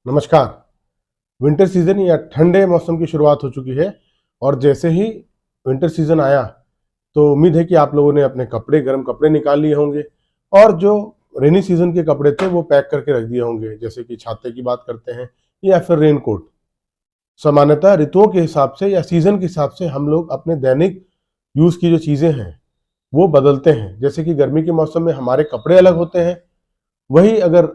नमस्कार। Winter season या ठंडे मौसम की शुरुआत हो चुकी है और जैसे ही विंटर सीजन आया तो उम्मीद है कि आप लोगों ने अपने गर्म कपड़े निकाल लिए होंगे और जो रेनी सीजन के कपड़े थे वो पैक करके रख दिए होंगे, जैसे कि छाते की बात करते हैं या फिर रेनकोट। सामान्यतः ऋतुओं के हिसाब से या सीजन के हिसाब से हम लोग अपने दैनिक यूज की जो चीजें हैं वो बदलते हैं। जैसे कि गर्मी के मौसम में हमारे कपड़े अलग होते हैं, वही अगर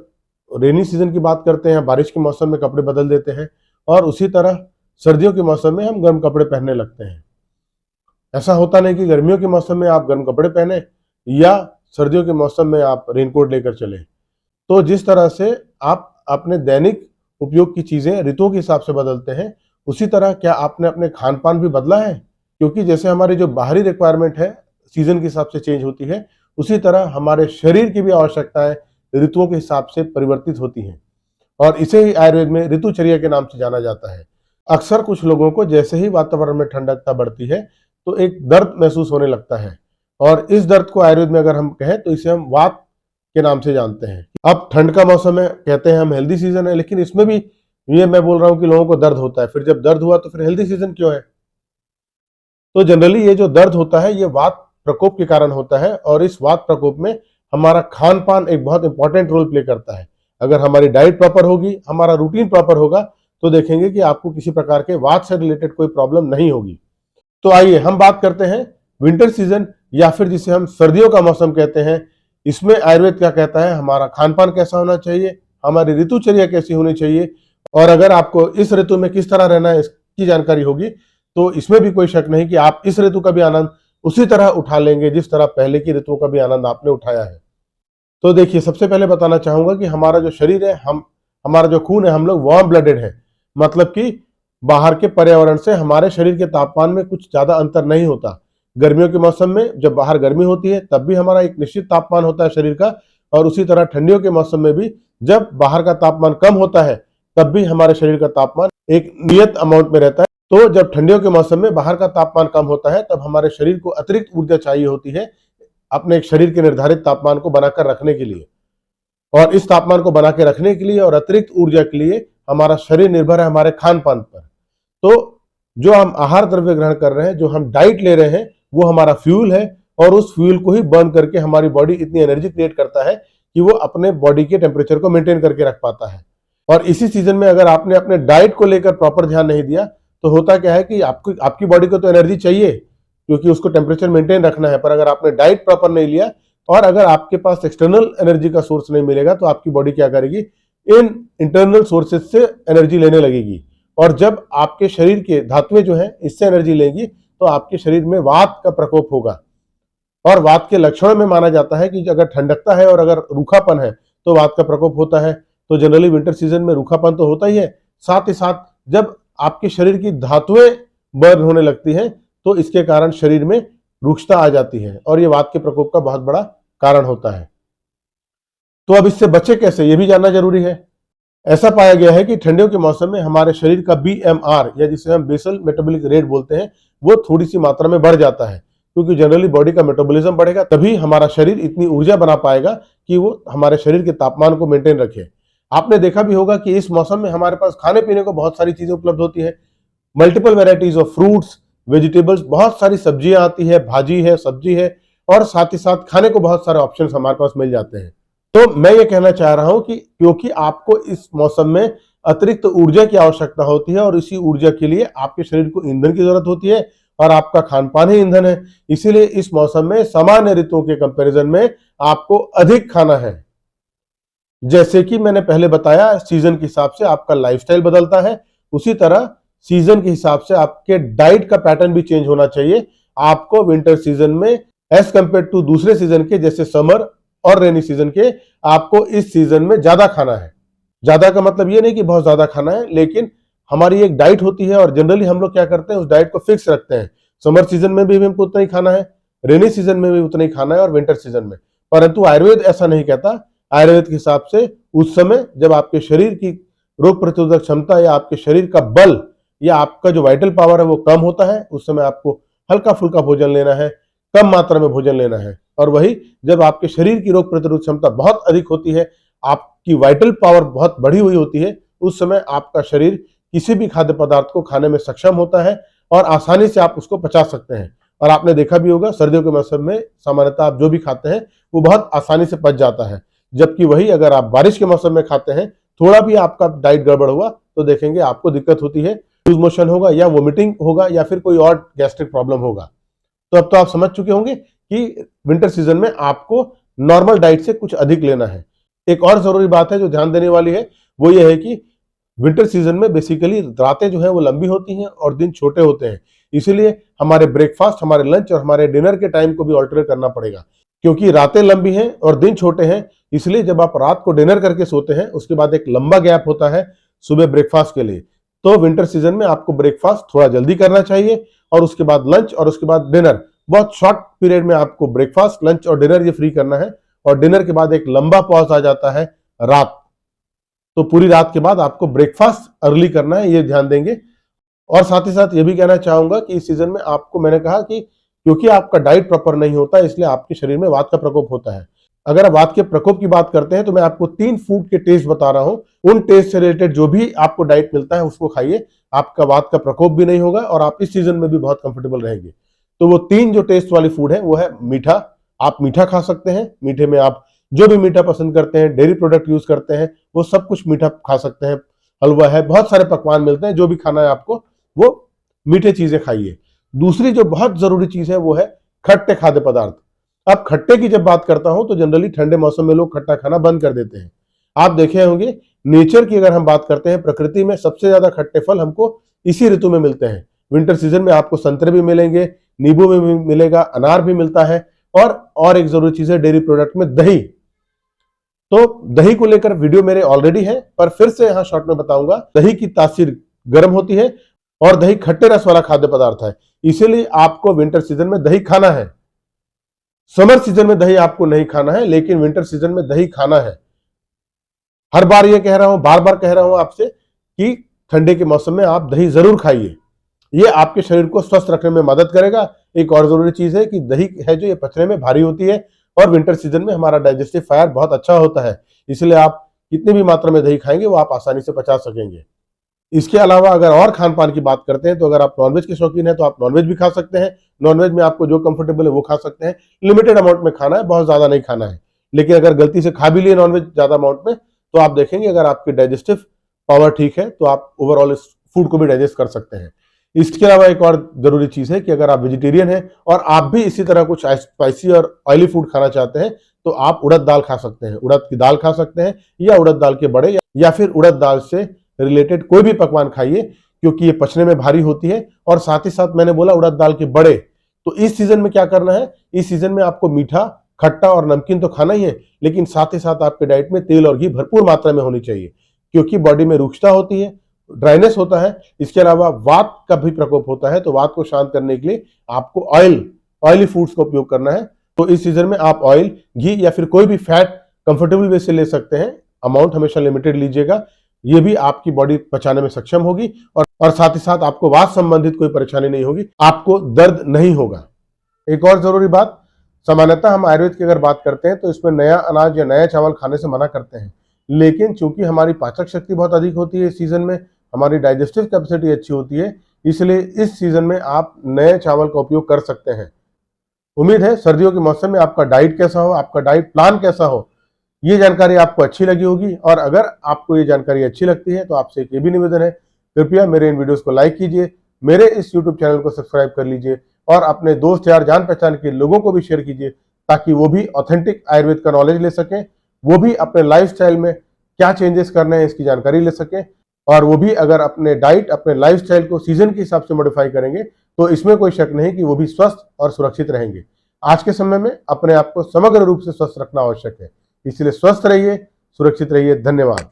रेनी सीजन की बात करते हैं, बारिश के मौसम में कपड़े बदल देते हैं और उसी तरह सर्दियों के मौसम में हम गर्म कपड़े पहनने लगते हैं। ऐसा होता नहीं कि गर्मियों के मौसम में आप गर्म कपड़े पहने या सर्दियों के मौसम में आप रेनकोट लेकर चले। तो जिस तरह से आप अपने दैनिक उपयोग की चीजें ऋतुओं के हिसाब से बदलते हैं, उसी तरह क्या आपने अपने खान पान भी बदला है? क्योंकि जैसे हमारी जो बाहरी रिक्वायरमेंट है सीजन के हिसाब से चेंज होती है, उसी तरह हमारे शरीर की भी आवश्यकताएं ऋतुओं के हिसाब से परिवर्तित होती हैं और इसे ही आयुर्वेद में ऋतुचर्या के नाम से जाना जाता है। अक्सर कुछ लोगों को जैसे ही वातावरण में ठंडकता बढ़ती है तो एक दर्द महसूस होने लगता है और इस दर्द को आयुर्वेद में अगर हम कहें तो इसे हम वात के नाम से जानते हैं। अब ठंड का मौसम है, कहते हैं हम हेल्दी सीजन है, लेकिन इसमें भी ये मैं बोल रहा हूं कि लोगों को दर्द होता है। फिर जब दर्द हुआ तो फिर हेल्दी सीजन क्यों है? तो जनरली ये जो दर्द होता है ये वात प्रकोप के कारण होता है और इस वात प्रकोप में हमारा खान पान एक बहुत इंपॉर्टेंट रोल प्ले करता है। अगर हमारी डाइट प्रॉपर होगी, हमारा रूटीन प्रॉपर होगा तो देखेंगे कि आपको किसी प्रकार के वात से रिलेटेड कोई प्रॉब्लम नहीं होगी। तो आइए हम बात करते हैं विंटर सीजन या फिर जिसे हम सर्दियों का मौसम कहते हैं। इसमें आयुर्वेद क्या कहता है, हमारा खान पान कैसा होना चाहिए, हमारी ऋतुचर्या कैसी होनी चाहिए और अगर आपको इस ऋतु में किस तरह रहना है इसकी जानकारी होगी तो इसमें भी कोई शक नहीं कि आप इस ऋतु का भी आनंद उसी तरह उठा लेंगे जिस तरह पहले की ऋतुओं का भी आनंद आपने उठाया है। तो देखिए, सबसे पहले बताना चाहूंगा कि हमारा जो शरीर है, हमारा जो खून है, हम लोग वार्म ब्लडेड है। मतलब कि बाहर के पर्यावरण से हमारे शरीर के तापमान में कुछ ज्यादा अंतर नहीं होता। गर्मियों के मौसम में जब बाहर गर्मी होती है तब भी हमारा एक निश्चित तापमान होता है शरीर का और उसी तरह ठंडियों के मौसम में भी जब बाहर का तापमान कम होता है तब भी हमारे शरीर का तापमान एक नियत अमाउंट में रहता है। तो जब ठंडियों के मौसम में बाहर का तापमान कम होता है तब हमारे शरीर को अतिरिक्त ऊर्जा चाहिए होती है अपने एक शरीर के निर्धारित तापमान को बनाकर रखने के लिए। और इस तापमान को बना के रखने के लिए और अतिरिक्त ऊर्जा के लिए हमारा शरीर निर्भर है हमारे खान पान पर। तो जो हम आहार द्रव्य ग्रहण कर रहे हैं, जो हम डाइट ले रहे हैं, वो हमारा फ्यूल है और उस फ्यूल को ही बर्न करके हमारी बॉडी इतनी एनर्जी क्रिएट करता है कि वो अपने बॉडी के टेम्परेचर को मेंटेन करके रख पाता है। और इसी सीजन में अगर आपने अपने डाइट को लेकर प्रॉपर ध्यान नहीं दिया तो होता क्या है कि आपकी बॉडी को तो एनर्जी चाहिए क्योंकि उसको टेम्परेचर मेंटेन रखना है, पर अगर आपने डाइट प्रॉपर नहीं लिया और अगर आपके पास एक्सटर्नल एनर्जी का सोर्स नहीं मिलेगा तो आपकी बॉडी क्या करेगी, इन इंटरनल सोर्सेज से एनर्जी लेने लगेगी और जब आपके शरीर के धातुएं जो है इससे एनर्जी लेंगी तो आपके शरीर में वात का प्रकोप होगा। और वात के लक्षणों में माना जाता है कि अगर ठंडकता है और अगर रूखापन है तो वात का प्रकोप होता है। तो जनरली विंटर सीजन में रूखापन तो होता ही है, साथ ही साथ जब आपके शरीर की धातुएं बर्न होने लगती हैं तो इसके कारण शरीर में रुक्षता आ जाती है और ये वात के प्रकोप का बहुत बड़ा कारण होता है। तो अब इससे बचे कैसे, ये भी जानना जरूरी है। ऐसा पाया गया है कि ठंडियों के मौसम में हमारे शरीर का बीएमआर या जिसे हम बेसल मेटाबॉलिक रेट बोलते हैं वो थोड़ी सी मात्रा में बढ़ जाता है क्योंकि जनरली बॉडी का मेटाबॉलिज्म बढ़ेगा तभी हमारा शरीर इतनी ऊर्जा बना पाएगा कि वो हमारे शरीर के तापमान को मेंटेन रखे। आपने देखा भी होगा कि इस मौसम में हमारे पास खाने पीने को बहुत सारी चीजें उपलब्ध होती है, multiple varieties of fruits, vegetables, बहुत सारी सब्जियां आती है, भाजी है, सब्जी है और साथ ही साथ खाने को बहुत सारे ऑप्शन हमारे पास मिल जाते हैं। तो मैं ये कहना चाह रहा हूं कि क्योंकि आपको इस मौसम में अतिरिक्त ऊर्जा की आवश्यकता होती है और इसी ऊर्जा के लिए आपके शरीर को ईंधन की जरूरत होती है और आपका खान पान ही ईंधन है, इसीलिए इस मौसम में सामान्य ऋतुओं के कंपैरिजन में आपको अधिक खाना है। जैसे कि मैंने पहले बताया, सीजन के हिसाब से आपका लाइफस्टाइल बदलता है, उसी तरह सीजन के हिसाब से आपके डाइट का पैटर्न भी चेंज होना चाहिए। आपको विंटर सीजन में एज कंपेयर टू दूसरे सीजन के जैसे समर और रेनी सीजन के आपको इस सीजन में ज्यादा खाना है। ज्यादा का मतलब ये नहीं कि बहुत ज्यादा खाना है, लेकिन हमारी एक डाइट होती है और जनरली हम लोग क्या करते हैं उस डाइट को फिक्स रखते हैं। समर सीजन में भी हमको उतना ही खाना है, रेनी सीजन में भी उतना ही खाना है और विंटर सीजन में। परंतु आयुर्वेद ऐसा नहीं कहता। आयुर्वेद के हिसाब से उस समय जब आपके शरीर की रोग प्रतिरोधक क्षमता या आपके शरीर का बल या आपका जो वाइटल पावर है वो कम होता है, उस समय आपको हल्का फुल्का भोजन लेना है, कम मात्रा में भोजन लेना है। और वही जब आपके शरीर की रोग प्रतिरोधक क्षमता बहुत अधिक होती है, आपकी वाइटल पावर बहुत बढ़ी हुई होती है, उस समय आपका शरीर किसी भी खाद्य पदार्थ को खाने में सक्षम होता है और आसानी से आप उसको पचा सकते हैं। और आपने देखा भी होगा सर्दियों के मौसम में सामान्यतः आप जो भी खाते हैं वो बहुत आसानी से पच जाता है, जबकि वही अगर आप बारिश के मौसम में खाते हैं, थोड़ा भी आपका डाइट गड़बड़ हुआ तो देखेंगे आपको दिक्कत होती है, लूज मोशन होगा या वोमिटिंग होगा या फिर कोई और गैस्ट्रिक प्रॉब्लम होगा। तो अब तो आप समझ चुके होंगे कि विंटर सीजन में आपको नॉर्मल डाइट से कुछ अधिक लेना है। एक और जरूरी बात है जो ध्यान देने वाली है, वो ये है कि विंटर सीजन में बेसिकली रातें जो है वो लंबी होती हैं और दिन छोटे होते हैं, इसीलिए हमारे ब्रेकफास्ट, हमारे लंच और हमारे डिनर के टाइम को भी ऑल्टर करना पड़ेगा। क्योंकि रातें लंबी हैं और दिन छोटे हैं, इसलिए जब आप रात को डिनर करके सोते हैं उसके बाद एक लंबा गैप होता है सुबह ब्रेकफास्ट के लिए। तो विंटर सीजन में आपको ब्रेकफास्ट थोड़ा जल्दी करना चाहिए और उसके बाद लंच और उसके बाद डिनर, बहुत शॉर्ट पीरियड में आपको ब्रेकफास्ट, लंच और डिनर ये फ्री करना है। और डिनर के बाद एक लंबा पॉज आ जाता है रात, तो पूरी रात के बाद आपको ब्रेकफास्ट अर्ली करना है, ये ध्यान देंगे। और साथ ही साथ ये भी कहना चाहूंगा कि इस सीजन में आपको, मैंने कहा कि क्योंकि आपका डाइट प्रॉपर नहीं होता इसलिए आपके शरीर में वात का प्रकोप होता है। अगर आप वात के प्रकोप की बात करते हैं तो मैं आपको 3 फूड के टेस्ट बता रहा हूं, उन टेस्ट से रिलेटेड जो भी आपको डाइट मिलता है उसको खाइए, आपका वात का प्रकोप भी नहीं होगा और आप इस सीजन में भी बहुत कंफर्टेबल रहेंगे। तो वो 3 जो टेस्ट वाली फूड है वो है मीठा। आप मीठा खा सकते हैं, मीठे में आप जो भी मीठा पसंद करते हैं, डेयरी प्रोडक्ट यूज करते हैं, वो सब कुछ मीठा खा सकते हैं। हलवा है, बहुत सारे पकवान मिलते हैं, जो भी खाना है आपको वो मीठे चीजें खाइए। दूसरी जो बहुत जरूरी चीज है वो है खट्टे खाद्य पदार्थ। अब खट्टे की जब बात करता हूं तो जनरली ठंडे मौसम में लोग खट्टा खाना बंद कर देते हैं। आप देखे होंगे नेचर की अगर हम बात करते हैं, प्रकृति में सबसे ज्यादा खट्टे फल हमको इसी ऋतु में मिलते हैं। विंटर सीजन में आपको संतरे भी मिलेंगे, नींबू में भी मिलेगा, अनार भी मिलता है और एक जरूरी चीज है डेयरी प्रोडक्ट में दही। तो दही को लेकर वीडियो मेरे ऑलरेडी है, पर फिर से यहां शॉर्ट में बताऊंगा। दही की तासीर गर्म होती है और दही खट्टे रस वाला खाद्य पदार्थ है, इसीलिए आपको विंटर सीजन में दही खाना है। समर सीजन में दही आपको नहीं खाना है, लेकिन विंटर सीजन में दही खाना है। हर बार ये कह रहा हूं, बार बार कह रहा हूं आपसे कि ठंडे के मौसम में आप दही जरूर खाइए, ये आपके शरीर को स्वस्थ रखने में मदद करेगा। एक और जरूरी चीज है कि दही है जो ये पचने में भारी होती है और विंटर सीजन में हमारा डाइजेस्टिव फायर बहुत अच्छा होता है, इसलिए आप कितनी भी मात्रा में दही खाएंगे वो आप आसानी से पचा सकेंगे। इसके अलावा अगर और खान पान की बात करते हैं तो अगर आप नॉनवेज के शौकीन हैं तो आप नॉनवेज भी खा सकते हैं। नॉनवेज में आपको जो कंफर्टेबल है वो खा सकते हैं, लिमिटेड अमाउंट में खाना है, बहुत ज्यादा नहीं खाना है। लेकिन अगर गलती से खा भी लिए नॉनवेज ज्यादा अमाउंट में तो आप देखेंगे अगर आपकी डाइजेस्टिव पावर ठीक है तो आप ओवरऑल इस फूड को भी डाइजेस्ट कर सकते हैं। इसके अलावा एक और जरूरी चीज है कि अगर आप वेजिटेरियन हैं और आप भी इसी तरह कुछ स्पाइसी और ऑयली फूड खाना चाहते हैं तो आप उड़द दाल खा सकते हैं, उड़द की दाल खा सकते हैं या उड़द दाल के बड़े या फिर उड़द दाल से रिलेटेड कोई भी पकवान खाइए, क्योंकि ये पचने में भारी होती है। और साथ ही साथ मैंने बोला उड़द दाल के बड़े, तो इस सीजन में क्या करना है, इस सीजन में आपको मीठा, खट्टा और नमकीन तो खाना ही है, लेकिन साथ ही साथ आपके डाइट में तेल और घी भरपूर मात्रा में होनी चाहिए, क्योंकि बॉडी में रुक्षता होती है, ड्राइनेस होता है। इसके अलावा वात का भी प्रकोप होता है, तो वात को शांत करने के लिए आपको ऑयली फूड्स का उपयोग करना है। तो इस सीजन में आप ऑयल, घी या फिर कोई भी फैट कंफर्टेबल वे से ले सकते हैं, अमाउंट हमेशा लिमिटेड लीजिएगा, ये भी आपकी बॉडी पचाने में सक्षम होगी और साथ ही साथ आपको वात संबंधित कोई परेशानी नहीं होगी, आपको दर्द नहीं होगा। एक और जरूरी बात, सामान्यतः हम आयुर्वेद की अगर बात करते हैं तो इसमें नया अनाज या नया चावल खाने से मना करते हैं, लेकिन चूंकि हमारी पाचक शक्ति बहुत अधिक होती है इस सीजन में, हमारी डाइजेस्टिव कैपेसिटी अच्छी होती है, इसलिए इस सीजन में आप नए चावल का उपयोग कर सकते हैं। उम्मीद है सर्दियों के मौसम में आपका डाइट कैसा हो, आपका डाइट प्लान कैसा हो, ये जानकारी आपको अच्छी लगी होगी। और अगर आपको ये जानकारी अच्छी लगती है तो आपसे एक ये भी निवेदन है, कृपया मेरे इन वीडियोस को लाइक कीजिए, मेरे इस यूट्यूब चैनल को सब्सक्राइब कर लीजिए और अपने दोस्त यार, जान पहचान के लोगों को भी शेयर कीजिए, ताकि वो भी ऑथेंटिक आयुर्वेद का नॉलेज ले सकें, वो भी अपने लाइफस्टाइल में क्या चेंजेस करने हैं इसकी जानकारी ले सकें, और वो भी अगर अपने डाइट, अपने लाइफस्टाइल को सीजन के हिसाब से मॉडिफाई करेंगे तो इसमें कोई शक नहीं कि वो भी स्वस्थ और सुरक्षित रहेंगे। आज के समय में अपने आप को समग्र रूप से स्वस्थ रखना आवश्यक है, इसलिए स्वस्थ रहिए, सुरक्षित रहिए। धन्यवाद।